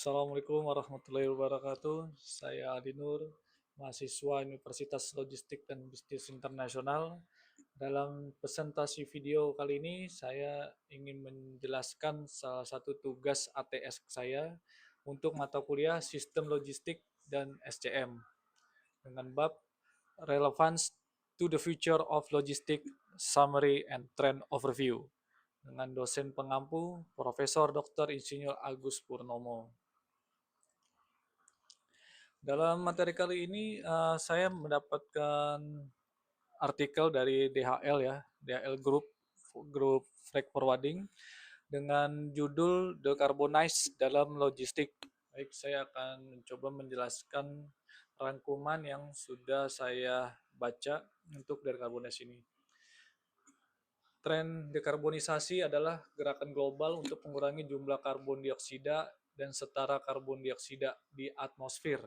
Assalamualaikum warahmatullahi wabarakatuh. Saya Adi Nur, mahasiswa Universitas Logistik dan Bisnis Internasional. Dalam presentasi video kali ini, saya ingin menjelaskan salah satu tugas ATS saya untuk mata kuliah Sistem Logistik dan SCM dengan bab Relevance to the Future of Logistics Summary and Trend Overview dengan dosen pengampu Profesor Dr. Insinyur Agus Purnomo. Dalam materi kali ini saya mendapatkan artikel dari DHL ya, DHL Group Freight Forwarding dengan judul Decarbonize dalam Logistik. Baik, saya akan mencoba menjelaskan rangkuman yang sudah saya baca untuk decarbonize ini. Tren dekarbonisasi adalah gerakan global untuk mengurangi jumlah karbon dioksida dan setara karbon dioksida di atmosfer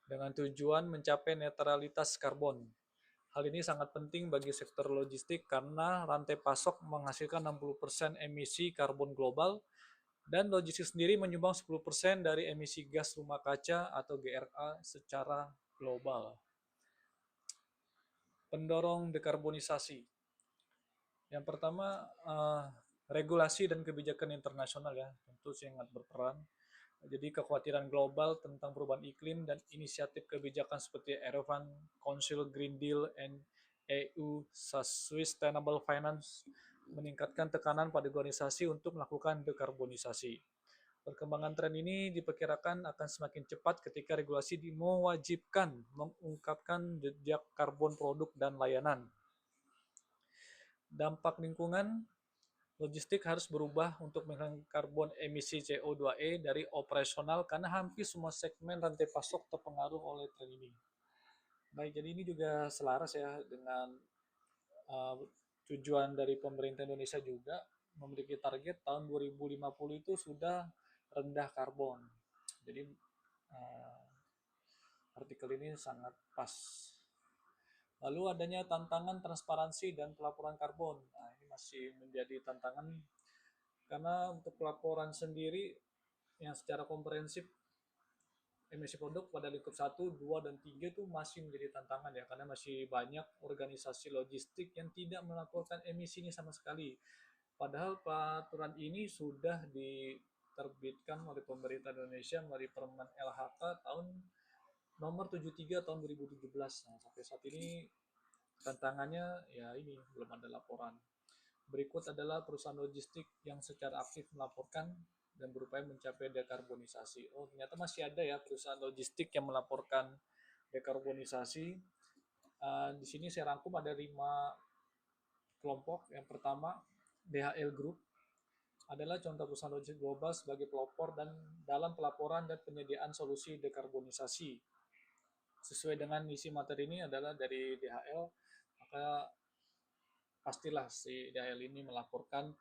dengan tujuan mencapai netralitas karbon. Hal ini sangat penting bagi sektor logistik karena rantai pasok menghasilkan 60% emisi karbon global dan logistik sendiri menyumbang 10% dari emisi gas rumah kaca atau GRA secara global. Pendorong dekarbonisasi. Yang pertama, regulasi dan kebijakan internasional ya, tentu sangat berperan. Jadi kekhawatiran global tentang perubahan iklim dan inisiatif kebijakan seperti Erevan Council Green Deal and EU Sustainable Finance meningkatkan tekanan pada organisasi untuk melakukan dekarbonisasi. Perkembangan tren ini diperkirakan akan semakin cepat ketika regulasi mewajibkan mengungkapkan jejak karbon produk dan layanan. Dampak lingkungan, logistik harus berubah untuk mengurangi karbon emisi CO2e dari operasional karena hampir semua segmen rantai pasok terpengaruh oleh tren ini. Baik, jadi ini juga selaras ya dengan uh, tujuan dari pemerintah Indonesia juga memiliki target tahun 2050 itu sudah rendah karbon. Jadi uh, artikel ini sangat pas. Lalu adanya tantangan transparansi dan pelaporan karbon. Nah, ini masih menjadi tantangan karena untuk pelaporan sendiri yang secara komprehensif emisi produk pada lingkup 1, 2, dan 3 itu masih menjadi tantangan ya karena masih banyak organisasi logistik yang tidak melaporkan emisinya sama sekali. Padahal peraturan ini sudah diterbitkan oleh pemerintah Indonesia melalui Permen LHK tahun nomor 73 tahun 2017. Nah, sampai saat ini tantangannya ya ini belum ada laporan. Berikut adalah perusahaan logistik yang secara aktif melaporkan dan berupaya mencapai dekarbonisasi. Oh, ternyata masih ada ya perusahaan logistik yang melaporkan dekarbonisasi. Di sini saya rangkum ada 5 kelompok. Yang pertama, DHL Group adalah contoh perusahaan logistik global sebagai pelopor dan dalam pelaporan dan penyediaan solusi dekarbonisasi. Sesuai dengan misi materi ini adalah dari DHL, maka pastilah si DHL ini melaporkan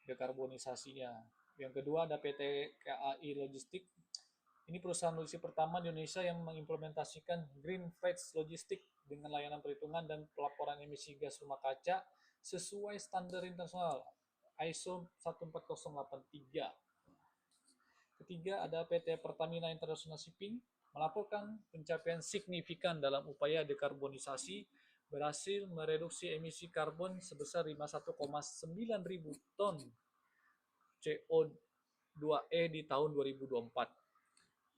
dekarbonisasinya. Yang kedua ada PT KAI Logistik. Ini perusahaan logistik pertama di Indonesia yang mengimplementasikan Green Freight Logistik dengan layanan perhitungan dan pelaporan emisi gas rumah kaca sesuai standar internasional ISO 14083. Ketiga ada PT Pertamina International Shipping melaporkan pencapaian signifikan dalam upaya dekarbonisasi berhasil mereduksi emisi karbon sebesar 51,9 ribu ton CO2e di tahun 2024.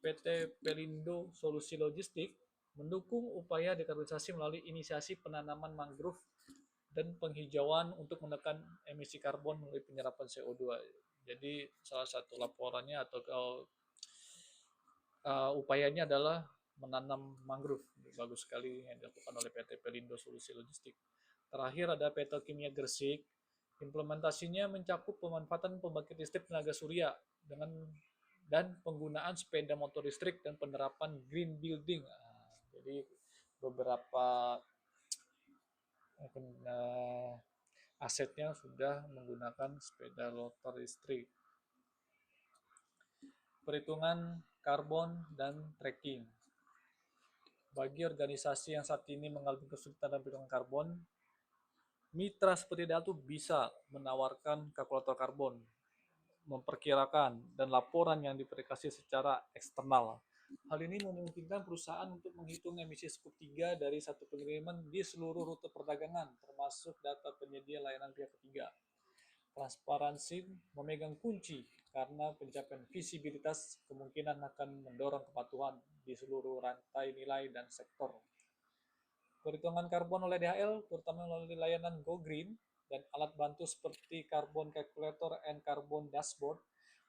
PT Pelindo Solusi Logistik mendukung upaya dekarbonisasi melalui inisiasi penanaman mangrove dan penghijauan untuk menekan emisi karbon melalui penyerapan CO2. Jadi salah satu laporannya atau upayanya adalah menanam mangrove. Bagus sekali yang dilakukan oleh PT Pelindo Solusi Logistik. Terakhir ada Petrokimia Gresik. Implementasinya mencakup pemanfaatan pembangkit listrik tenaga surya dan penggunaan sepeda motor listrik dan penerapan green building. Jadi beberapa asetnya sudah menggunakan sepeda motor listrik. Perhitungan karbon dan tracking. Bagi organisasi yang saat ini mengalami kesulitan dalam perhitungan karbon, mitra seperti DHL itu bisa menawarkan kalkulator karbon. memperkirakan, dan laporan yang diverifikasi secara eksternal. Hal ini memungkinkan perusahaan untuk menghitung emisi skop 3 dari satu pengiriman di seluruh rute perdagangan, termasuk data penyedia layanan pihak ketiga. Transparansi memegang kunci karena pencapaian visibilitas kemungkinan akan mendorong kepatuhan di seluruh rantai nilai dan sektor. Perhitungan karbon oleh DHL, terutama melalui layanan Go Green dan alat bantu seperti Carbon Calculator and Carbon Dashboard,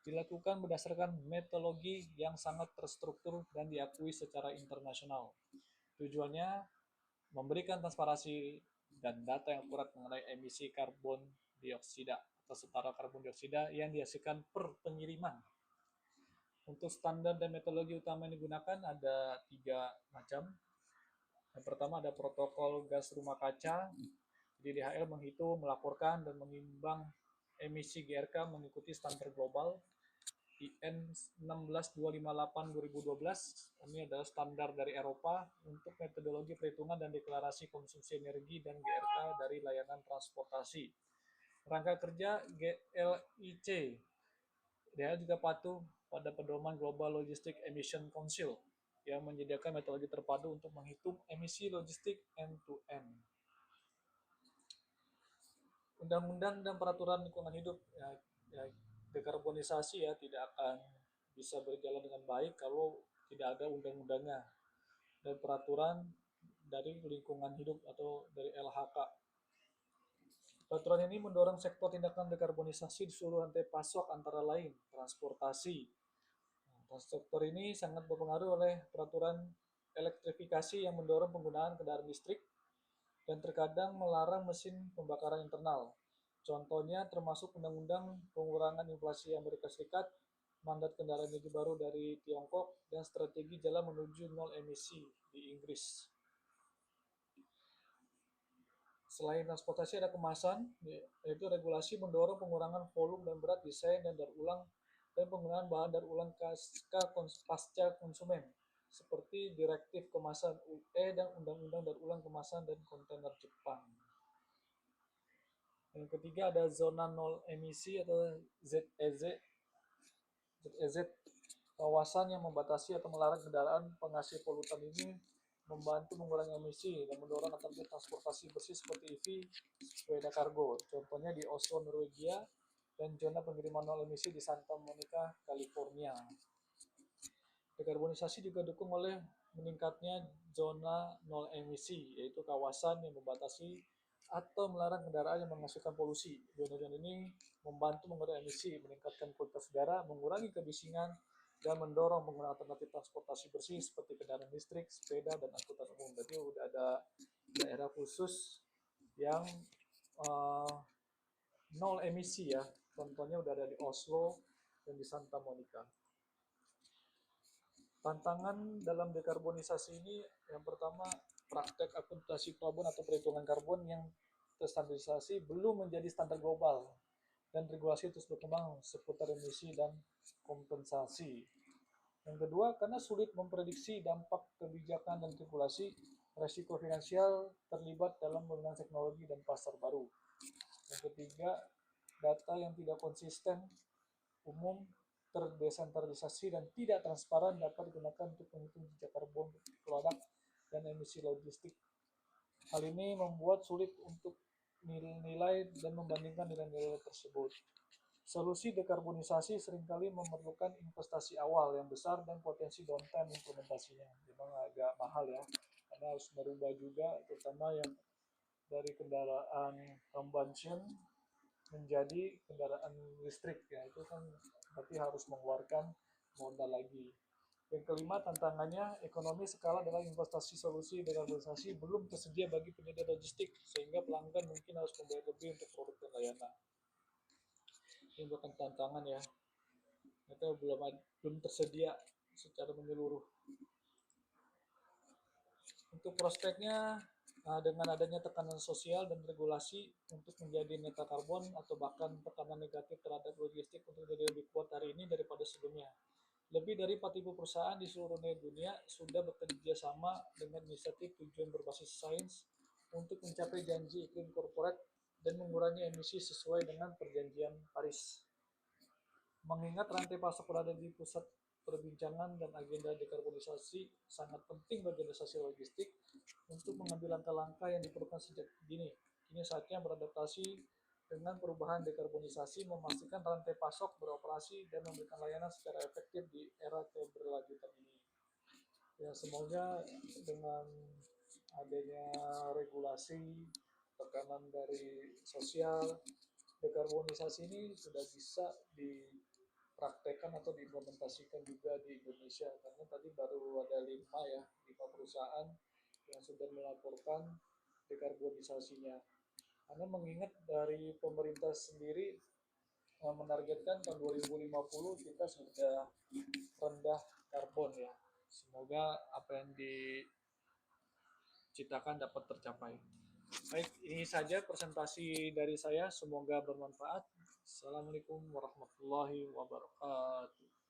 dilakukan berdasarkan metodologi yang sangat terstruktur dan diakui secara internasional. Tujuannya memberikan transparansi dan data yang akurat mengenai emisi karbon dioksida atau setara karbon dioksida yang dihasilkan per pengiriman. Untuk standar dan metodologi utama yang digunakan ada 3 macam. Yang pertama ada protokol gas rumah kaca. Jadi DHL menghitung, melaporkan, dan menimbang emisi GRK mengikuti standar global IN 16258/2012. Ini adalah standar dari Eropa untuk metodologi perhitungan dan deklarasi konsumsi energi dan GRK dari layanan transportasi. Rangka kerja GLIC. DHL juga patuh pada pedoman Global Logistic Emission Council yang menyediakan metodologi terpadu untuk menghitung emisi logistik end-to-end. Undang-undang dan peraturan lingkungan hidup, dekarbonisasi tidak akan bisa berjalan dengan baik kalau tidak ada undang-undangnya dan peraturan dari lingkungan hidup atau dari LHK. Peraturan ini mendorong sektor tindakan dekarbonisasi di seluruh rantai pasok antara lain transportasi. Sektor ini sangat berpengaruh oleh peraturan elektrifikasi yang mendorong penggunaan kendaraan listrik dan terkadang melarang mesin pembakaran internal. Contohnya termasuk Undang-Undang Pengurangan Inflasi Amerika Serikat, mandat kendaraan energi baru dari Tiongkok, dan strategi jalan menuju nol emisi di Inggris. Selain transportasi ada kemasan, yaitu regulasi mendorong pengurangan volume dan berat desain dan daur ulang dan penggunaan bahan daur ulang pasca konsumen, seperti Direktif Kemasan UE dan Undang-Undang Daur Ulang Kemasan dan Kontainer Jepang. Yang ketiga ada zona nol emisi atau ZEZ. Kawasan yang membatasi atau melarang kendaraan penghasil polutan ini membantu mengurangi emisi dan mendorong alternatif transportasi bersih seperti EV, sepeda kargo. Contohnya di Oslo, Norwegia, dan zona pengiriman nol emisi di Santa Monica, California. Dekarbonisasi juga didukung oleh meningkatnya zona nol emisi, yaitu kawasan yang membatasi atau melarang kendaraan yang menghasilkan polusi. Zona-zona ini membantu mengurangi emisi, meningkatkan kualitas udara, mengurangi kebisingan, dan mendorong penggunaan alternatif transportasi bersih seperti kendaraan listrik, sepeda, dan angkutan umum. Jadi udah ada daerah khusus yang nol emisi ya. Contohnya udah ada di Oslo dan di Santa Monica. Tantangan dalam dekarbonisasi ini yang pertama praktek akuntansi karbon atau perhitungan karbon yang terstandarisasi belum menjadi standar global dan regulasi terus berkembang seputar emisi dan kompensasi. Yang kedua, karena sulit memprediksi dampak kebijakan dan regulasi, resiko finansial terlibat dalam penggunaan teknologi dan pasar baru. Yang ketiga, data yang tidak konsisten, umum, terdesentralisasi, dan tidak transparan dapat digunakan untuk menghitung jejak karbon produk dan emisi logistik. Hal ini membuat sulit untuk nilai dan membandingkan nilai-nilai tersebut. Solusi dekarbonisasi seringkali memerlukan investasi awal yang besar dan potensi downtime implementasinya. Memang agak mahal ya, karena harus merubah juga, terutama yang dari kendaraan combustion menjadi kendaraan listrik ya, itu kan berarti harus mengeluarkan modal lagi. Yang kelima, tantangannya ekonomi skala dalam investasi solusi dekarbonisasi belum tersedia bagi penyedia logistik, sehingga pelanggan mungkin harus membayar lebih untuk produk dan layanan. Ini bukan tantangan ya, itu belum tersedia secara menyeluruh. Untuk prospeknya, dengan adanya tekanan sosial dan regulasi untuk menjadi neta karbon atau bahkan tekanan negatif terhadap logistik untuk jadi lebih kuat hari ini daripada sebelumnya. Lebih dari 40 perusahaan di seluruh dunia sudah bekerja sama dengan inisiatif tujuan berbasis sains untuk mencapai janji iklim korporat dan mengurangi emisi sesuai dengan perjanjian Paris. Mengingat rantai pasok berada di pusat perbincangan dan agenda dekarbonisasi sangat penting bagi organisasi logistik untuk mengambil langkah-langkah yang diperlukan sejak dini. Kini saatnya beradaptasi dengan perubahan dekarbonisasi, memastikan rantai pasok beroperasi dan memberikan layanan secara efektif di era keberlanjutan ini. Ya, semoga dengan adanya regulasi, tekanan dari sosial, dekarbonisasi ini sudah bisa dipraktekkan atau diimplementasikan juga di Indonesia, karena tadi baru ada 5 perusahaan yang sudah melaporkan dekarbonisasinya. Karena mengingat dari pemerintah sendiri menargetkan tahun 2050 kita sudah rendah karbon ya. Semoga apa yang diciptakan dapat tercapai. Baik, ini saja presentasi dari saya. Semoga bermanfaat. Assalamualaikum warahmatullahi wabarakatuh.